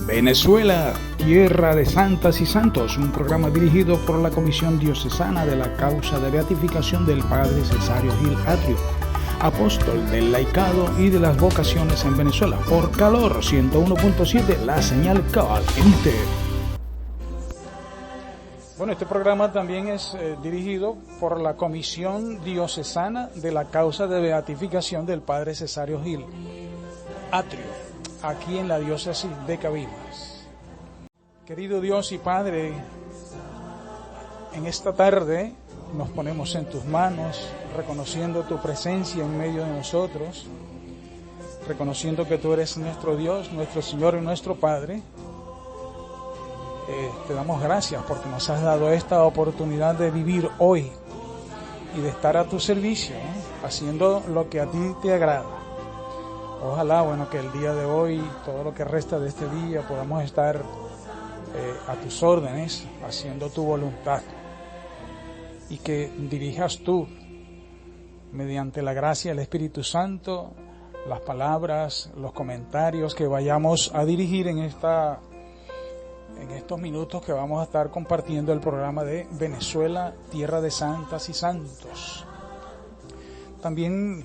Venezuela, tierra de santas y santos, un programa dirigido por la Comisión Diocesana de la Causa de Beatificación del Padre Cesario Gil Atrio, apóstol del laicado y de las vocaciones en Venezuela, por Calor 101.7, la señal Cal Elite. Bueno, este programa también es dirigido por la Comisión Diocesana de la Causa de Beatificación del Padre Cesario Gil Atrio, aquí en la diócesis de Cabimas. Querido Dios y Padre, en esta tarde nos ponemos en tus manos, reconociendo tu presencia en medio de nosotros, reconociendo que tú eres nuestro Dios, nuestro Señor y nuestro Padre. Te damos gracias porque nos has dado esta oportunidad de vivir hoy y de estar a tu servicio, haciendo lo que a ti te agrada. Ojalá, que el día de hoy, todo lo que resta de este día, podamos estar a tus órdenes, haciendo tu voluntad, y que dirijas tú, mediante la gracia del Espíritu Santo, las palabras, los comentarios que vayamos a dirigir en estos minutos que vamos a estar compartiendo el programa de Venezuela, tierra de santas y santos. También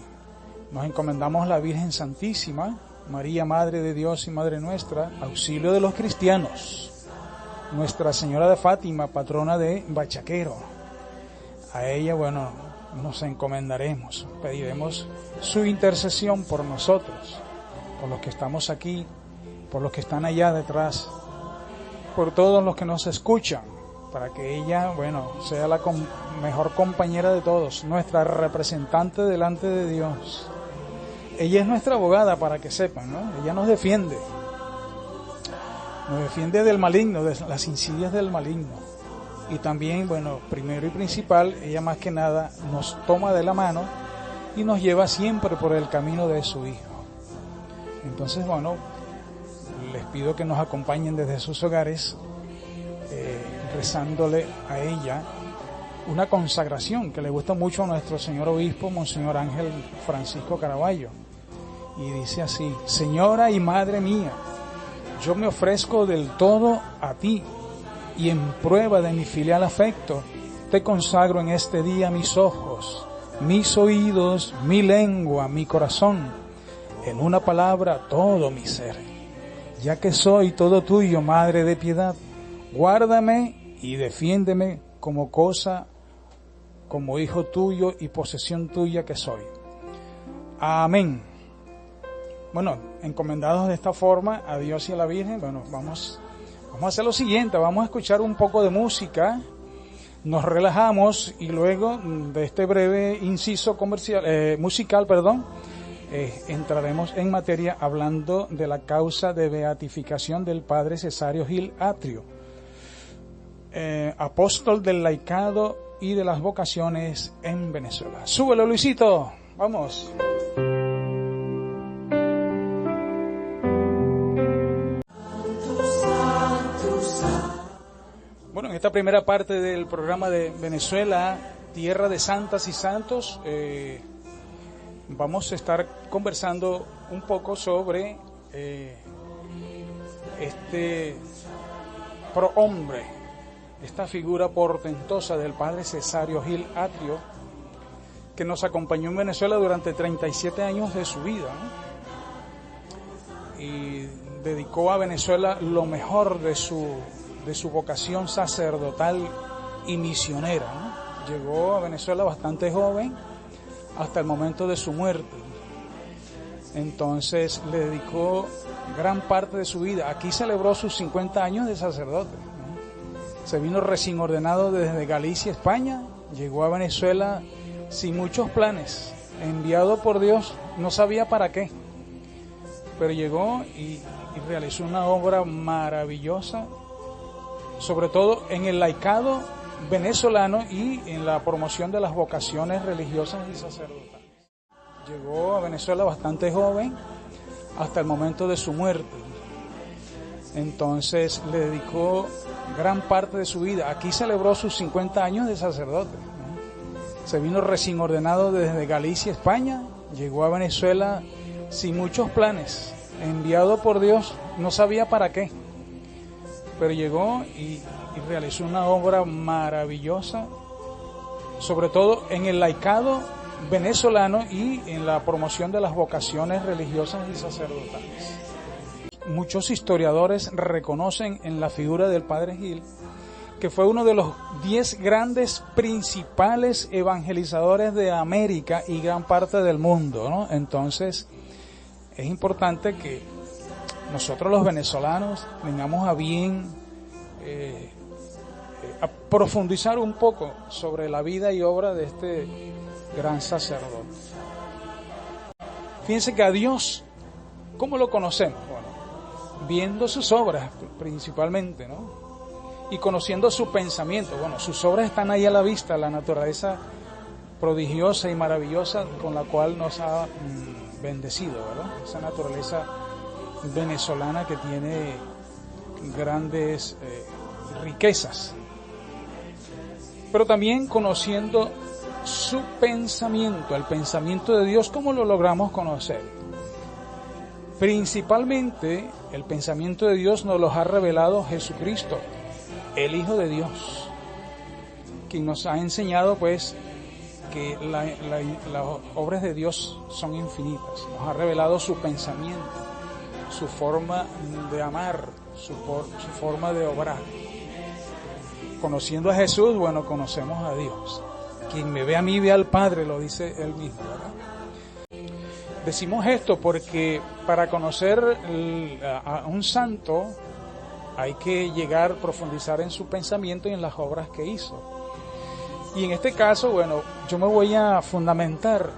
nos encomendamos a la Virgen Santísima, María, Madre de Dios y Madre nuestra, auxilio de los cristianos, Nuestra Señora de Fátima, patrona de Bachaquero. A ella, nos encomendaremos, pediremos su intercesión por nosotros, por los que estamos aquí, por los que están allá detrás, por todos los que nos escuchan, para que ella, sea la mejor compañera de todos, nuestra representante delante de Dios. Ella es nuestra abogada, para que sepan, Ella nos defiende del maligno, de las insidias del maligno. Y también, primero y principal, ella más que nada nos toma de la mano y nos lleva siempre por el camino de su Hijo. Entonces, les pido que nos acompañen desde sus hogares, rezándole a ella una consagración que le gusta mucho a nuestro señor obispo, Monseñor Ángel Francisco Caraballo. Y dice así: Señora y Madre mía, yo me ofrezco del todo a ti, y en prueba de mi filial afecto, te consagro en este día mis ojos, mis oídos, mi lengua, mi corazón, en una palabra todo mi ser. Ya que soy todo tuyo, Madre de piedad, guárdame y defiéndeme como hijo tuyo y posesión tuya que soy. Amén. Encomendados de esta forma a Dios y a la Virgen, vamos a hacer lo siguiente, vamos a escuchar un poco de música, nos relajamos y luego de este breve inciso musical, entraremos en materia hablando de la causa de beatificación del Padre Cesario Gil Atrio, apóstol del laicado y de las vocaciones en Venezuela. Súbelo, Luisito, vamos. En esta primera parte del programa de Venezuela, tierra de santas y santos, vamos a estar conversando un poco sobre este prohombre, esta figura portentosa del Padre Cesario Gil Atrio, que nos acompañó en Venezuela durante 37 años de su vida, y dedicó a Venezuela lo mejor de su vocación sacerdotal y misionera, Llegó a Venezuela bastante joven, hasta el momento de su muerte. Entonces le dedicó gran parte de su vida. Aquí celebró sus 50 años de sacerdote, Se vino recién ordenado desde Galicia, España. Llegó a Venezuela sin muchos planes, enviado por Dios, no sabía para qué, pero llegó y realizó una obra maravillosa, sobre todo en el laicado venezolano y en la promoción de las vocaciones religiosas y sacerdotales. Llegó a Venezuela bastante joven, hasta el momento de su muerte. Entonces le dedicó gran parte de su vida. Aquí celebró sus 50 años de sacerdote, Se vino recién ordenado desde Galicia, España. Llegó a Venezuela sin muchos planes, enviado por Dios, no sabía para qué, pero llegó y realizó una obra maravillosa, sobre todo en el laicado venezolano y en la promoción de las vocaciones religiosas y sacerdotales. Muchos historiadores reconocen en la figura del Padre Gil que fue uno de los 10 grandes principales evangelizadores de América y gran parte del mundo, ¿no? Entonces, es importante que nosotros los venezolanos tengamos a bien a profundizar un poco sobre la vida y obra de este gran sacerdote. Fíjense que a Dios, ¿cómo lo conocemos? Bueno, viendo sus obras principalmente, ¿no? Y conociendo su pensamiento. Bueno, sus obras están ahí a la vista, la naturaleza prodigiosa y maravillosa con la cual nos ha bendecido, ¿verdad? Esa naturaleza venezolana que tiene grandes riquezas. Pero también conociendo su pensamiento, el pensamiento de Dios. ¿Cómo lo logramos conocer? Principalmente el pensamiento de Dios nos lo ha revelado Jesucristo, el Hijo de Dios, quien nos ha enseñado pues que las obras de Dios son infinitas. Nos ha revelado su pensamiento, su forma de amar, su forma de obrar. Conociendo a Jesús, bueno, conocemos a Dios. Quien me ve a mí ve al Padre, lo dice él mismo, ¿verdad? Decimos esto porque para conocer a un santo hay que llegar, profundizar en su pensamiento y en las obras que hizo. Y en este caso, bueno, yo me voy a fundamentar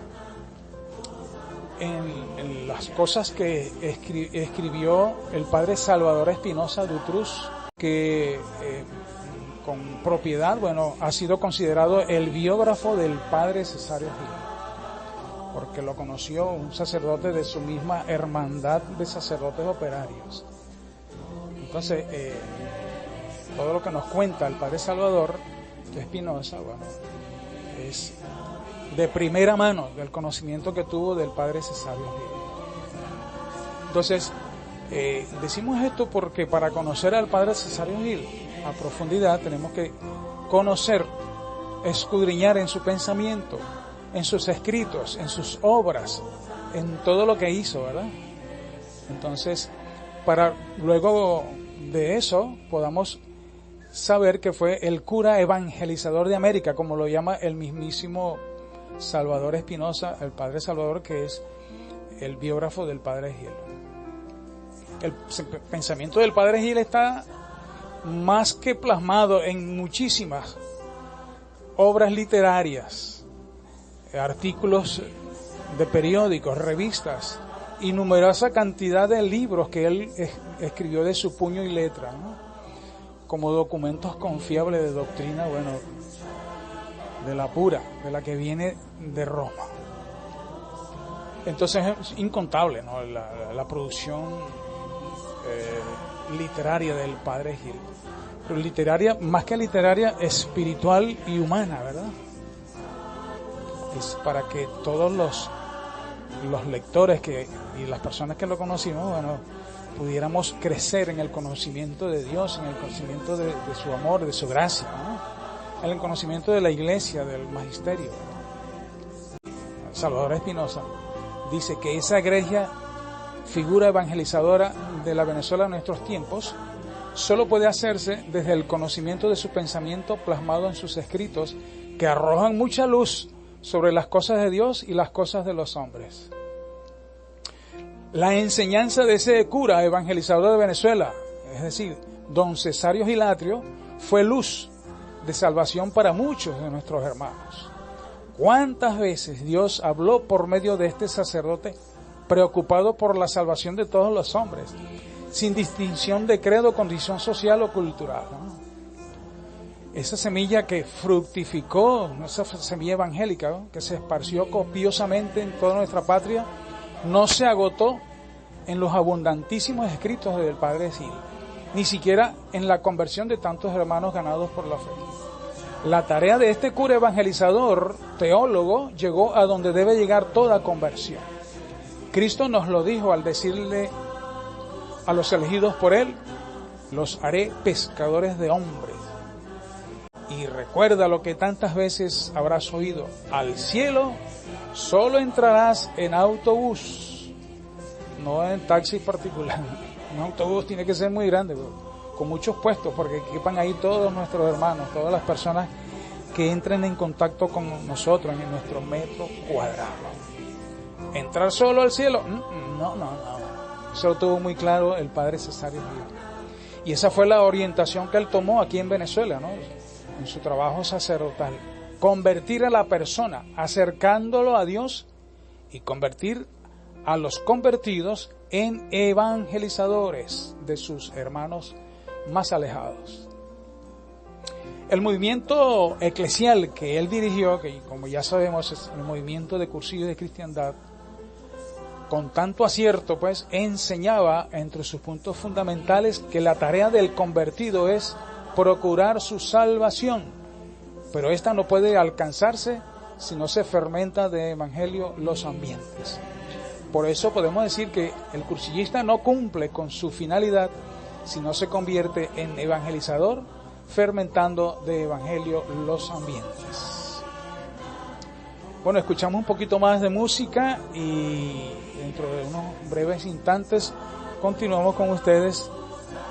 en las cosas que escribió el padre Salvador Espinosa Dutruz, que con propiedad, bueno, ha sido considerado el biógrafo del padre Cesario Gil, porque lo conoció un sacerdote de su misma hermandad de sacerdotes operarios. Entonces, todo lo que nos cuenta el padre Salvador Espinosa, bueno, es de primera mano del conocimiento que tuvo del padre Cesario Gil. Entonces, decimos esto porque para conocer al padre Cesario Gil a profundidad tenemos que conocer, escudriñar en su pensamiento, en sus escritos, en sus obras, en todo lo que hizo, ¿verdad? Entonces, para luego de eso podamos saber que fue el cura evangelizador de América, como lo llama el mismísimo Salvador Espinosa, el padre Salvador, que es el biógrafo del padre Gil. El pensamiento del padre Gil está más que plasmado en muchísimas obras literarias, artículos de periódicos, revistas y numerosa cantidad de libros que él escribió de su puño y letra, ¿no? Como documentos confiables de doctrina, bueno, de la pura, de la que viene de Roma. Entonces es incontable, ¿no? La producción literaria del padre Gil, pero literaria, más que literaria, espiritual y humana, ¿verdad? Es para que todos los lectores y las personas que lo conocimos, bueno, pudiéramos crecer en el conocimiento de Dios, en el conocimiento de su amor, de su gracia, ¿no? En el conocimiento de la iglesia, del magisterio. Salvador Espinosa dice que esa egregia figura evangelizadora de la Venezuela en nuestros tiempos solo puede hacerse desde el conocimiento de su pensamiento plasmado en sus escritos, que arrojan mucha luz sobre las cosas de Dios y las cosas de los hombres. La enseñanza de ese cura evangelizador de Venezuela, es decir, don Cesario Gilatrio, fue luz de salvación para muchos de nuestros hermanos. ¿Cuántas veces Dios habló por medio de este sacerdote preocupado por la salvación de todos los hombres, sin distinción de credo, condición social o cultural, ¿no? Esa semilla que fructificó, esa semilla evangélica, ¿no?, que se esparció copiosamente en toda nuestra patria, no se agotó en los abundantísimos escritos del padre Gil, ni siquiera en la conversión de tantos hermanos ganados por la fe. La tarea de este cura evangelizador, teólogo, llegó a donde debe llegar toda conversión. Cristo nos lo dijo al decirle a los elegidos por él: los haré pescadores de hombres. Y recuerda lo que tantas veces habrás oído: al cielo solo entrarás en autobús, no en taxi particular. Un autobús tiene que ser muy grande, con muchos puestos, porque quepan ahí todos nuestros hermanos, todas las personas que entren en contacto con nosotros en nuestro metro cuadrado. ¿Entrar solo al cielo? No. Eso lo tuvo muy claro el padre Cesario Gil. Y esa fue la orientación que él tomó aquí en Venezuela, ¿no? En su trabajo sacerdotal. Convertir a la persona, acercándolo a Dios, y convertir a los convertidos en evangelizadores de sus hermanos más alejados. El movimiento eclesial que él dirigió, que como ya sabemos es el movimiento de Cursillos de Cristiandad, con tanto acierto pues enseñaba entre sus puntos fundamentales que la tarea del convertido es procurar su salvación, pero esta no puede alcanzarse si no se fermenta de evangelio los ambientes. Por eso podemos decir que el cursillista no cumple con su finalidad si no se convierte en evangelizador, fermentando de evangelio los ambientes. Bueno, escuchamos un poquito más de música y dentro de unos breves instantes continuamos con ustedes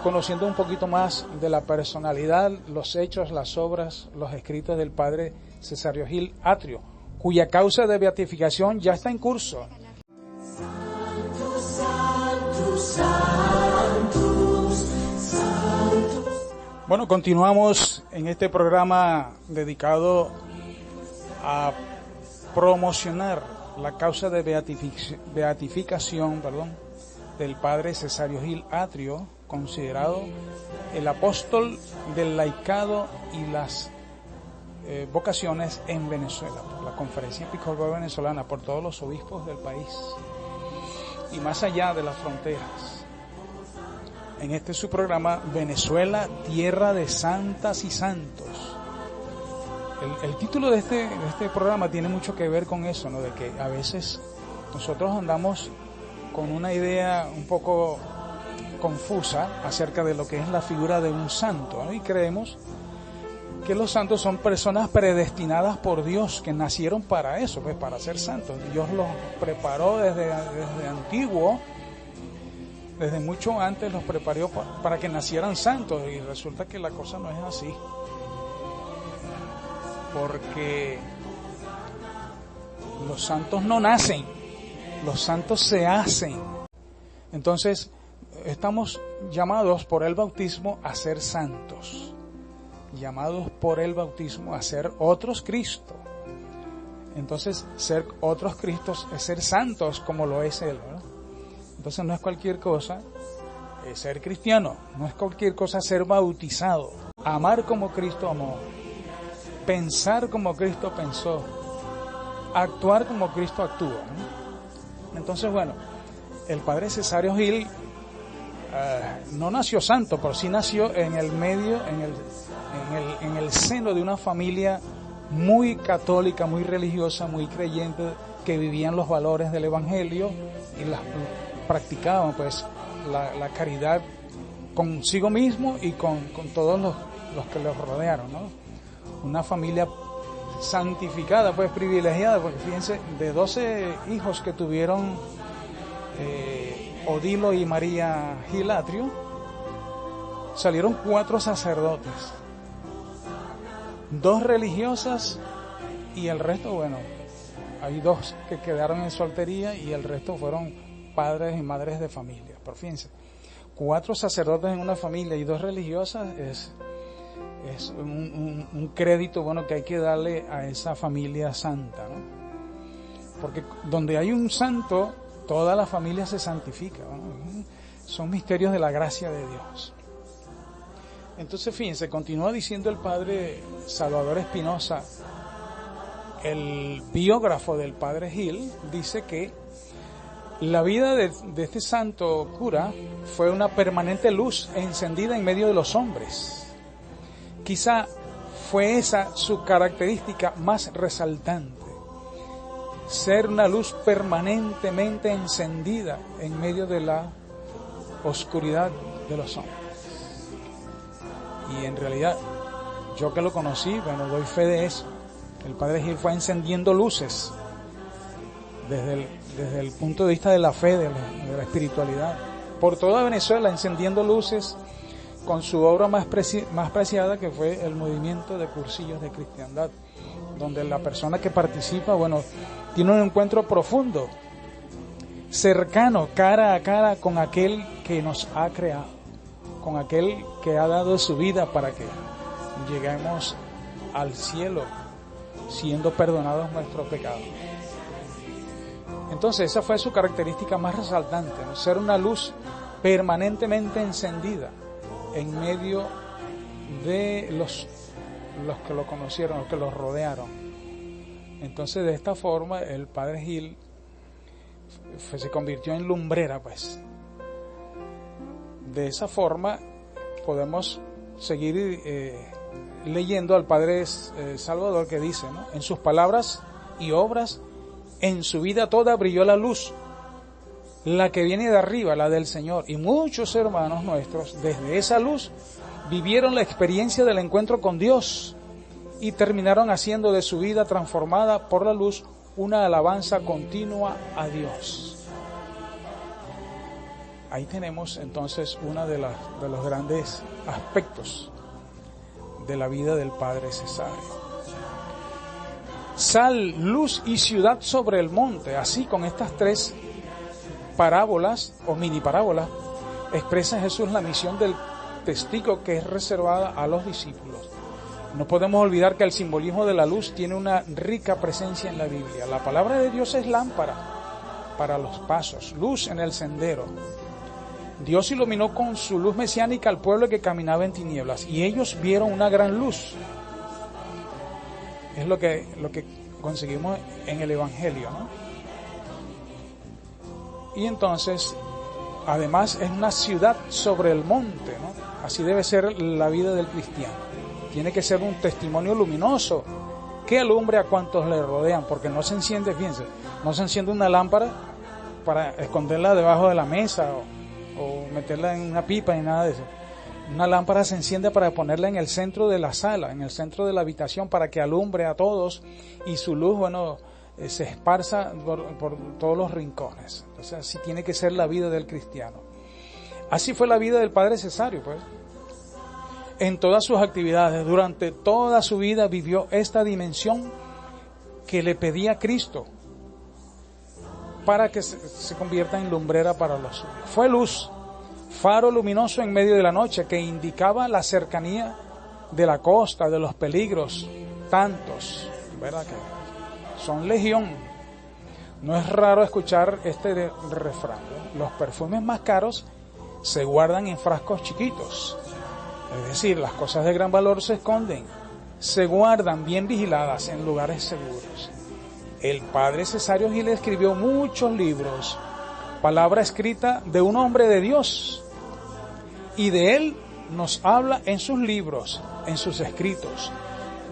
conociendo un poquito más de la personalidad, los hechos, las obras, los escritos del padre Cesario Gil Atrio, cuya causa de beatificación ya está en curso. Bueno, continuamos en este programa dedicado a promocionar la causa de beatificación del padre Cesario Gil Atrio, considerado el apóstol del laicado y las vocaciones en Venezuela, por la Conferencia Episcopal Venezolana, por todos los obispos del país y más allá de las fronteras. En este su programa, Venezuela, tierra de santas y santos. El título de este programa tiene mucho que ver con eso, ¿no? De que a veces nosotros andamos con una idea un poco confusa acerca de lo que es la figura de un santo, ¿no? Y creemos que los santos son personas predestinadas por Dios, que nacieron para eso, pues para ser santos. Dios los preparó desde antiguo. Desde mucho antes los preparó para que nacieran santos, y resulta que la cosa no es así. Porque los santos no nacen, los santos se hacen. Entonces, estamos llamados por el bautismo a ser santos, llamados por el bautismo a ser otros Cristo. Entonces, ser otros Cristos es ser santos como lo es Él, ¿verdad? Entonces no es cualquier cosa ser cristiano, no es cualquier cosa ser bautizado, amar como Cristo amó, pensar como Cristo pensó, actuar como Cristo actuó, ¿no? Entonces, bueno, el padre Cesario Gil no nació santo, pero sí nació en el medio, en el seno de una familia muy católica, muy religiosa, muy creyente, que vivían los valores del Evangelio y practicaban pues la caridad consigo mismo y con todos los que los rodearon, ¿no? Una familia santificada, pues privilegiada, porque fíjense, de 12 hijos que tuvieron Odilo y María Gil Atrio, salieron 4 sacerdotes, 2 religiosas y el resto, bueno, hay 2 que quedaron en soltería y el resto fueron padres y madres de familia. Pero fíjense, 4 sacerdotes en una familia y 2 religiosas es un crédito bueno que hay que darle a esa familia santa, ¿no? Porque donde hay un santo, toda la familia se santifica, ¿no? Son misterios de la gracia de Dios. Entonces, fíjense, continúa diciendo el padre Salvador Espinosa, el biógrafo del padre Gil, dice que la vida de este santo cura fue una permanente luz encendida en medio de los hombres. Quizá fue esa su característica más resaltante, ser una luz permanentemente encendida en medio de la oscuridad de los hombres. Y en realidad, yo que lo conocí, bueno, doy fe de eso. El Padre Gil fue encendiendo luces desde el punto de vista de la fe, de la espiritualidad. Por toda Venezuela, encendiendo luces con su obra más preciada, que fue el movimiento de cursillos de cristiandad, donde la persona que participa, bueno, tiene un encuentro profundo, cercano, cara a cara con aquel que nos ha creado, con aquel que ha dado su vida para que lleguemos al cielo, siendo perdonados nuestros pecados. Entonces esa fue su característica más resaltante, ¿no? Ser una luz permanentemente encendida en medio de los que lo conocieron, los que lo rodearon. Entonces de esta forma el Padre Gil se convirtió en lumbrera, pues. De esa forma podemos seguir leyendo al Padre Salvador, que dice, ¿no? En sus palabras y obras, en su vida toda brilló la luz, la que viene de arriba, la del Señor. Y muchos hermanos nuestros, desde esa luz, vivieron la experiencia del encuentro con Dios y terminaron haciendo de su vida transformada por la luz una alabanza continua a Dios. Ahí tenemos entonces uno de los grandes aspectos de la vida del Padre Cesario. Sal, luz y ciudad sobre el monte. Así, con estas tres parábolas o mini parábolas, expresa Jesús la misión del testigo que es reservada a los discípulos. No podemos olvidar que el simbolismo de la luz tiene una rica presencia en la Biblia. La palabra de Dios es lámpara para los pasos, luz en el sendero. Dios iluminó con su luz mesiánica al pueblo que caminaba en tinieblas, y ellos vieron una gran luz. Es lo que conseguimos en el Evangelio, ¿no? Y entonces, además, es una ciudad sobre el monte, ¿no? Así debe ser la vida del cristiano. Tiene que ser un testimonio luminoso que alumbre a cuantos le rodean, porque no se enciende, fíjense, no se enciende una lámpara para esconderla debajo de la mesa o meterla en una pipa ni nada de eso. Una lámpara se enciende para ponerla en el centro de la sala, en el centro de la habitación, para que alumbre a todos y su luz, bueno, se esparza por todos los rincones. Entonces así tiene que ser la vida del cristiano. Así fue la vida del Padre Cesario, pues. En todas sus actividades, durante toda su vida vivió esta dimensión que le pedía Cristo para que se convierta en lumbrera para los suyos. Fue luz, faro luminoso en medio de la noche, que indicaba la cercanía de la costa, de los peligros, tantos, ¿verdad? Que son legión. No es raro escuchar este refrán, ¿no? Los perfumes más caros se guardan en frascos chiquitos. Es decir, las cosas de gran valor se esconden, se guardan bien vigiladas en lugares seguros. El Padre Cesario Gil escribió muchos libros, palabra escrita de un hombre de Dios, y de él nos habla en sus libros, en sus escritos.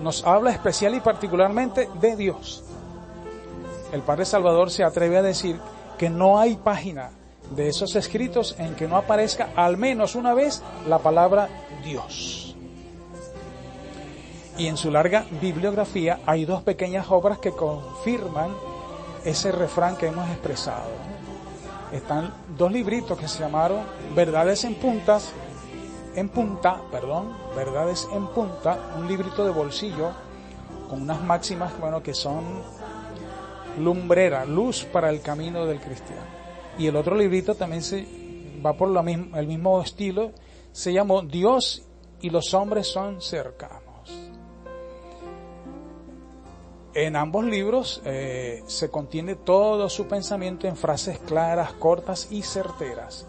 Nos habla especial y particularmente de Dios. El Padre Salvador se atreve a decir que no hay página de esos escritos en que no aparezca al menos una vez la palabra Dios. Y en su larga bibliografía hay dos pequeñas obras que confirman ese refrán que hemos expresado. Están dos libritos que se llamaron Verdades en Punta, Verdades en Punta, un librito de bolsillo con unas máximas, bueno, que son lumbrera, luz para el camino del cristiano. Y el otro librito también se va por el mismo estilo, se llamó Dios y los hombres son cercanos. En ambos libros se contiene todo su pensamiento en frases claras, cortas y certeras.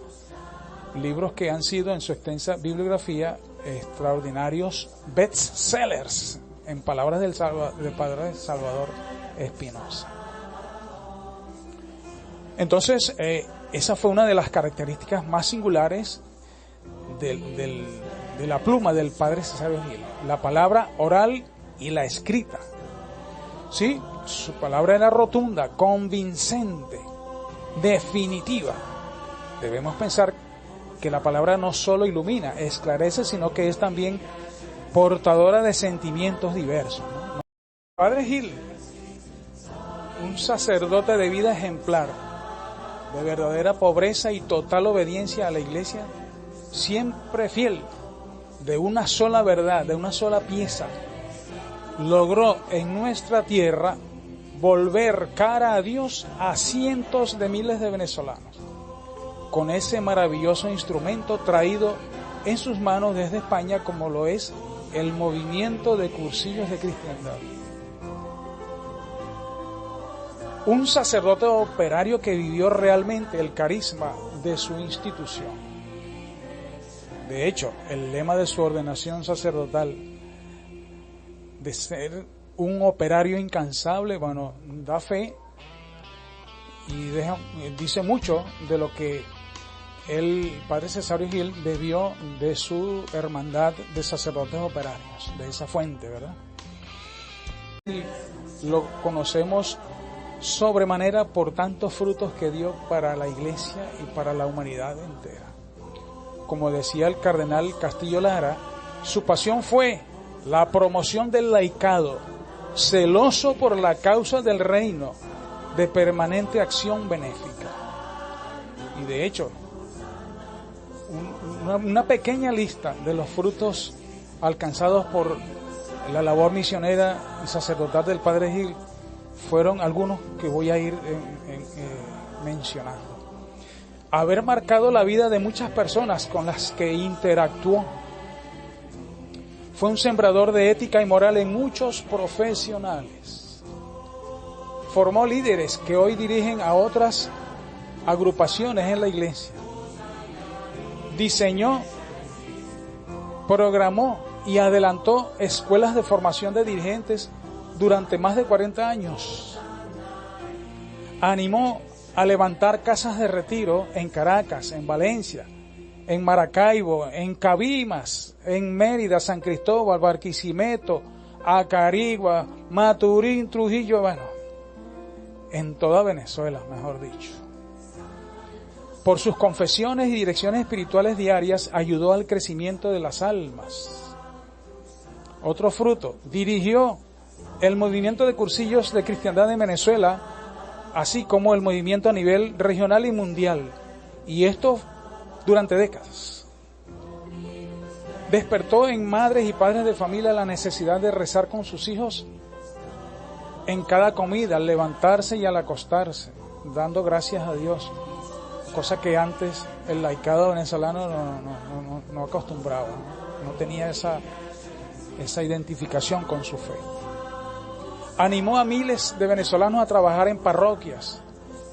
Libros que han sido en su extensa bibliografía extraordinarios bestsellers, en palabras del Padre Salvador Espinosa. Entonces, esa fue una de las características más singulares de la pluma del Padre Cesario Gil, la palabra oral y la escrita. Sí, su palabra era rotunda, convincente, definitiva. Debemos pensar que la palabra no solo ilumina, esclarece, sino que es también portadora de sentimientos diversos, ¿no? Padre Gil, un sacerdote de vida ejemplar, de verdadera pobreza y total obediencia a la Iglesia, siempre fiel, de una sola verdad, de una sola pieza, logró en nuestra tierra volver cara a Dios a cientos de miles de venezolanos, con ese maravilloso instrumento traído en sus manos desde España, como lo es el movimiento de cursillos de cristiandad. Un sacerdote operario que vivió realmente el carisma de su institución. De hecho, el lema de su ordenación sacerdotal, de ser un operario incansable, bueno, da fe y dice mucho de lo que el padre Cesario Gil bebió de su hermandad de sacerdotes operarios, de esa fuente, ¿verdad? Y lo conocemos sobremanera por tantos frutos que dio para la Iglesia y para la humanidad entera. Como decía el cardenal Castillo Lara, su pasión fue la promoción del laicado, celoso por la causa del reino, de permanente acción benéfica. Y de hecho, una pequeña lista de los frutos alcanzados por la labor misionera y sacerdotal del Padre Gil fueron algunos que voy a ir mencionando. Haber marcado la vida de muchas personas con las que interactuó. Fue un sembrador de ética y moral en muchos profesionales. Formó líderes que hoy dirigen a otras agrupaciones en la Iglesia. Diseñó, programó y adelantó escuelas de formación de dirigentes durante más de 40 años. Animó a levantar casas de retiro en Caracas, en Valencia, en Maracaibo, en Cabimas, en Mérida, San Cristóbal, Barquisimeto, Acarigua, Maturín, Trujillo, bueno, en toda Venezuela, mejor dicho. Por sus confesiones y direcciones espirituales diarias ayudó al crecimiento de las almas. Otro fruto, dirigió el movimiento de cursillos de cristiandad en Venezuela, así como el movimiento a nivel regional y mundial, y esto durante décadas. Despertó en madres y padres de familia la necesidad de rezar con sus hijos en cada comida, al levantarse y al acostarse, dando gracias a Dios, cosa que antes el laicado venezolano no acostumbraba, no tenía esa identificación con su fe. Animó a miles de venezolanos a trabajar en parroquias,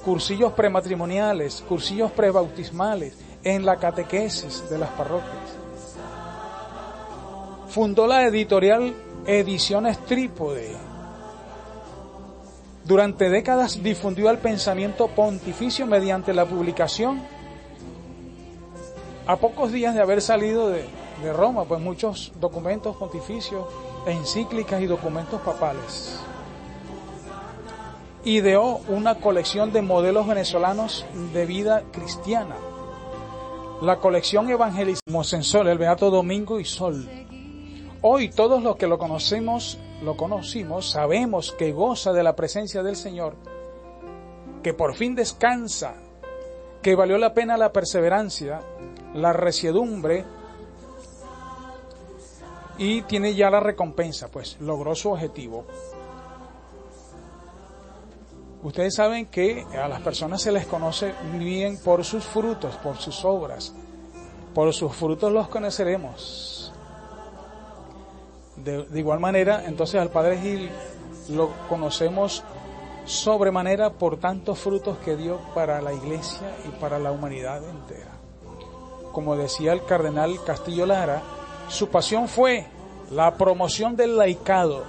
cursillos prematrimoniales, cursillos prebautismales, en la catequesis de las parroquias. Fundó la editorial Ediciones Trípode. Durante décadas difundió el pensamiento pontificio mediante la publicación, a pocos días de haber salido de Roma, pues muchos documentos pontificios, encíclicas y documentos papales. Ideó una colección de modelos venezolanos de vida cristiana. La colección Evangelismo Sensor, el Beato Domingo y Sol. Hoy todos los que lo conocimos, sabemos que goza de la presencia del Señor, que por fin descansa, que valió la pena la perseverancia, la resiedumbre, y tiene ya la recompensa, pues logró su objetivo. Ustedes saben que a las personas se les conoce bien por sus frutos, por sus obras. Por sus frutos los conoceremos. De igual manera, entonces al Padre Gil lo conocemos sobremanera por tantos frutos que dio para la Iglesia y para la humanidad entera. Como decía el cardenal Castillo Lara, su pasión fue la promoción del laicado,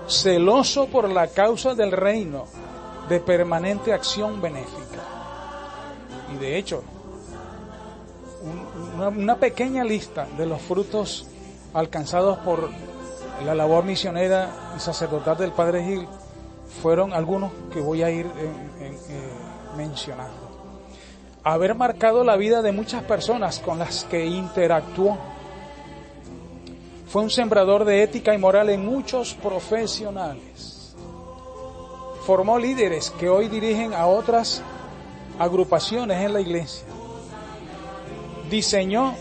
celoso por la causa del reino, de permanente acción benéfica. Y de hecho, una pequeña lista de los frutos alcanzados por la labor misionera y sacerdotal del Padre Gil fueron algunos que voy a ir mencionando. haber marcado la vida de muchas personas con las que interactuó. Fue un sembrador de ética y moral en muchos profesionales. Formó líderes que hoy dirigen a otras agrupaciones en la iglesia. Diseñó,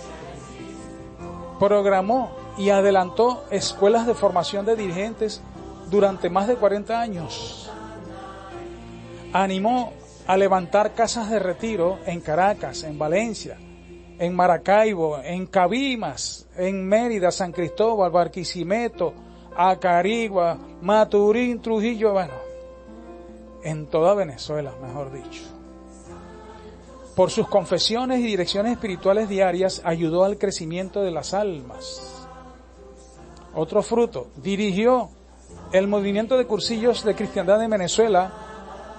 programó y adelantó escuelas de formación de dirigentes durante más de 40 años. Animó a levantar casas de retiro en Caracas, en Valencia, en Maracaibo, en Cabimas, en Mérida, San Cristóbal, Barquisimeto, Acarigua, Maturín, Trujillo, bueno, en toda Venezuela, mejor dicho. Por sus confesiones y direcciones espirituales diarias ayudó al crecimiento de las almas. Otro fruto, dirigió el movimiento de cursillos de cristiandad en Venezuela,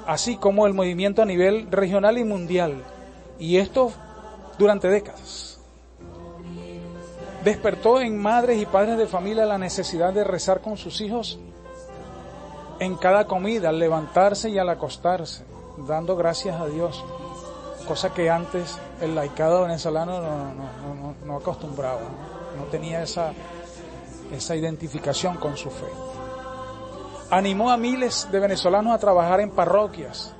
así como el movimiento a nivel regional y mundial, y esto durante décadas. Despertó en madres y padres de familia la necesidad de rezar con sus hijos en cada comida, al levantarse y al acostarse, dando gracias a Dios, cosa que antes el laicado venezolano no acostumbraba, no tenía esa identificación con su fe. Animó a miles de venezolanos a trabajar en parroquias,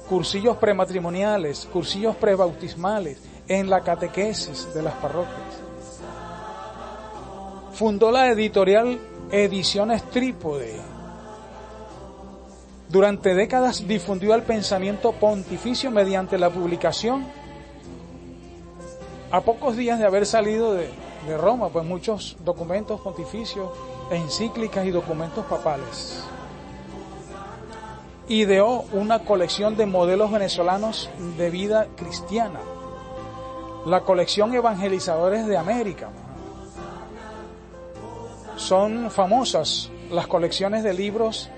cursillos prematrimoniales, cursillos prebautismales, en la catequesis de las parroquias. Fundó la editorial Ediciones Trípode. Durante décadas difundió el pensamiento pontificio mediante la publicación, a pocos días de haber salido de Roma, pues muchos documentos pontificios, encíclicas y documentos papales. Ideó una colección de modelos venezolanos de vida cristiana, la colección Evangelizadores de América. Son famosas las colecciones de libros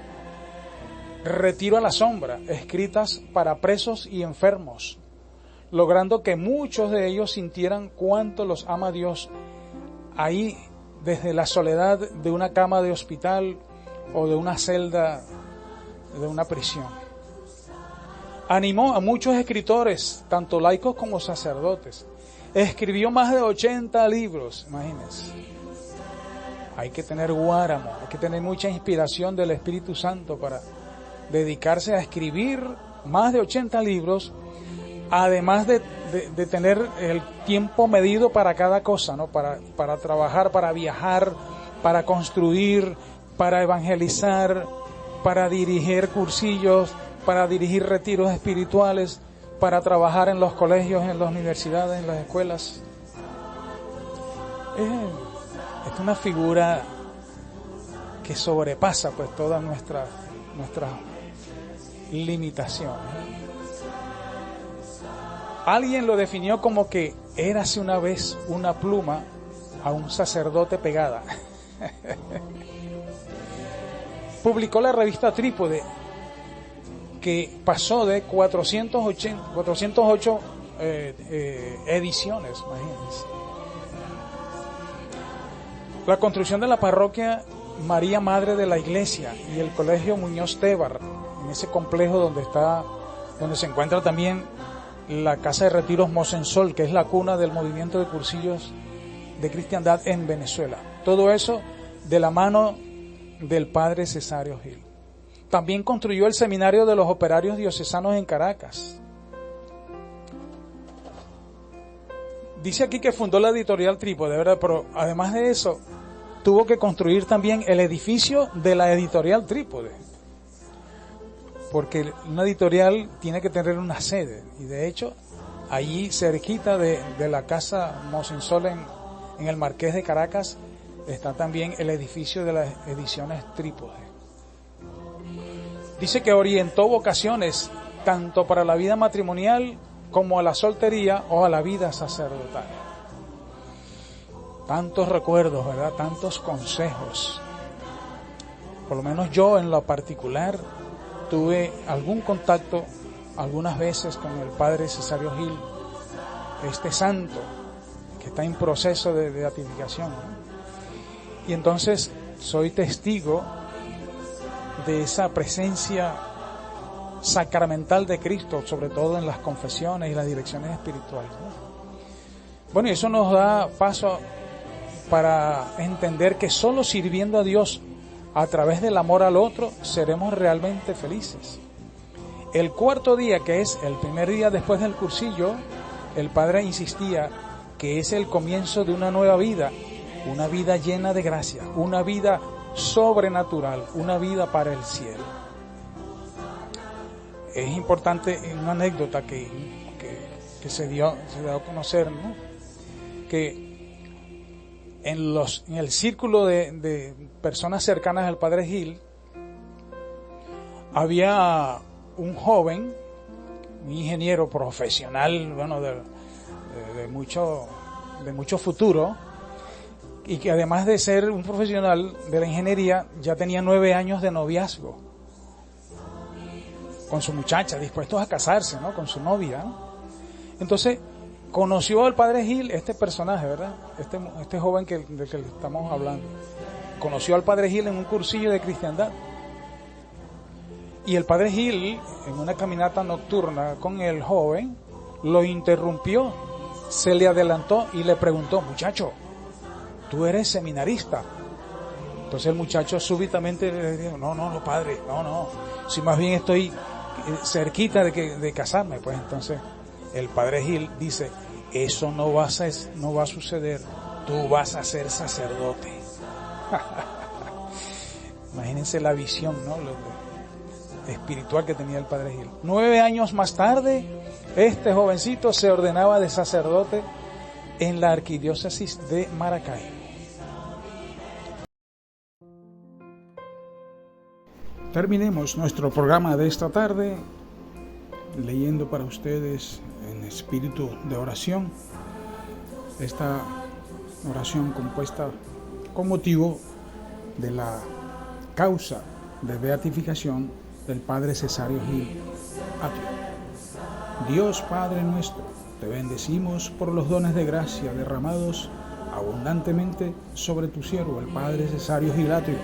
Retiro a la Sombra, escritas para presos y enfermos, logrando que muchos de ellos sintieran cuánto los ama Dios ahí, desde la soledad de una cama de hospital o de una celda de una prisión. Animó a muchos escritores, tanto laicos como sacerdotes. Escribió más de 80 libros, imagínense. Hay que tener guáramo, hay que tener mucha inspiración del Espíritu Santo para dedicarse a escribir más de 80 libros, además de tener el tiempo medido para cada cosa, ¿no? Para trabajar, para viajar, para construir, para evangelizar, para dirigir cursillos, para dirigir retiros espirituales, para trabajar en los colegios, en las universidades, en las escuelas. Es una figura que sobrepasa pues todas nuestras limitaciones. Alguien lo definió como que érase una vez una pluma a un sacerdote pegada. Publicó la revista Trípode, que pasó de 408 ediciones, imagínense. La construcción de la parroquia María Madre de la Iglesia y el colegio Muñoz Tébar, en ese complejo donde se encuentra también la casa de retiros Mosensol, que es la cuna del movimiento de cursillos de cristiandad en Venezuela. Todo eso de la mano del padre Cesario Gil. También construyó el seminario de los operarios diocesanos en Caracas. Dice aquí que fundó la editorial Trípode, ¿verdad? Pero además de eso, tuvo que construir también el edificio de la editorial Trípode. Porque una editorial tiene que tener una sede. Y de hecho, allí cerquita de la casa Mosensol en el Marqués de Caracas, está también el edificio de las ediciones Trípode. Dice que orientó vocaciones tanto para la vida matrimonial como a la soltería o a la vida sacerdotal. Tantos recuerdos, ¿verdad? Tantos consejos. Por lo menos yo en lo particular tuve algún contacto algunas veces con el padre Cesario Gil, este santo que está en proceso de beatificación, ¿no? Y entonces soy testigo de esa presencia sacramental de Cristo, sobre todo en las confesiones y las direcciones espirituales, ¿no? Bueno, y eso nos da paso para entender que solo sirviendo a Dios a través del amor al otro seremos realmente felices. El cuarto día, que es el primer día después del cursillo, el Padre insistía que es el comienzo de una nueva vida, una vida llena de gracia, una vida sobrenatural, una vida para el cielo. Es importante una anécdota que se dio a conocer, ¿no? Que en el círculo de personas cercanas al Padre Gil había un joven, un ingeniero profesional, bueno, de mucho futuro, y que además de ser un profesional de la ingeniería ya tenía 9 años de noviazgo con su muchacha, dispuestos a casarse, ¿no? Con su novia, ¿no? Entonces conoció al Padre Gil, este personaje, ¿verdad? Este joven del que le estamos hablando. Conoció al Padre Gil en un cursillo de cristiandad. Y el Padre Gil, en una caminata nocturna con el joven, lo interrumpió, se le adelantó y le preguntó: muchacho, ¿tú eres seminarista? Entonces el muchacho súbitamente le dijo: no, padre, no, si más bien estoy cerquita de casarme. Pues entonces el Padre Gil dice: eso no va a suceder, tú vas a ser sacerdote. Imagínense la visión, ¿no? Espiritual que tenía el Padre Gil. 9 años más tarde, este jovencito se ordenaba de sacerdote en la arquidiócesis de Maracay. Terminemos nuestro programa de esta tarde leyendo para ustedes en espíritu de oración esta oración compuesta con motivo de la causa de beatificación del Padre Cesario Gil Atrio. Dios Padre nuestro, te bendecimos por los dones de gracia derramados abundantemente sobre tu siervo, el Padre Cesario Gil Atrio,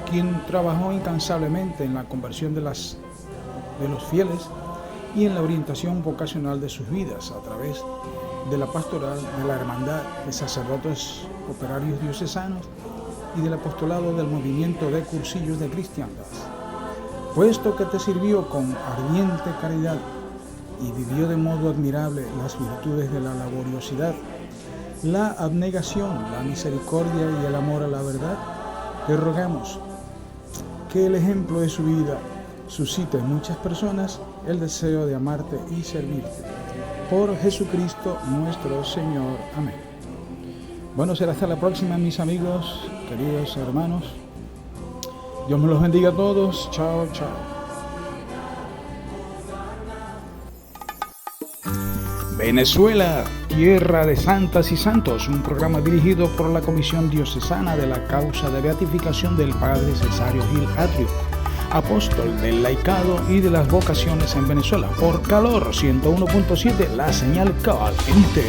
quien trabajó incansablemente en la conversión de los fieles y en la orientación vocacional de sus vidas a través de la pastoral de la Hermandad de Sacerdotes Operarios Diocesanos y del apostolado del movimiento de cursillos de cristiandad. Puesto que te sirvió con ardiente caridad y vivió de modo admirable las virtudes de la laboriosidad, la abnegación, la misericordia y el amor a la verdad, te rogamos que el ejemplo de su vida suscite en muchas personas el deseo de amarte y servirte. Por Jesucristo nuestro Señor. Amén. Bueno, será hasta la próxima, mis amigos, queridos hermanos. Dios me los bendiga a todos. Chao, chao. Venezuela, tierra de santas y santos, un programa dirigido por la Comisión Diocesana de la Causa de Beatificación del Padre Cesario Gil Atrio, apóstol del laicado y de las vocaciones en Venezuela, por Calor 101.7, la señal caliente.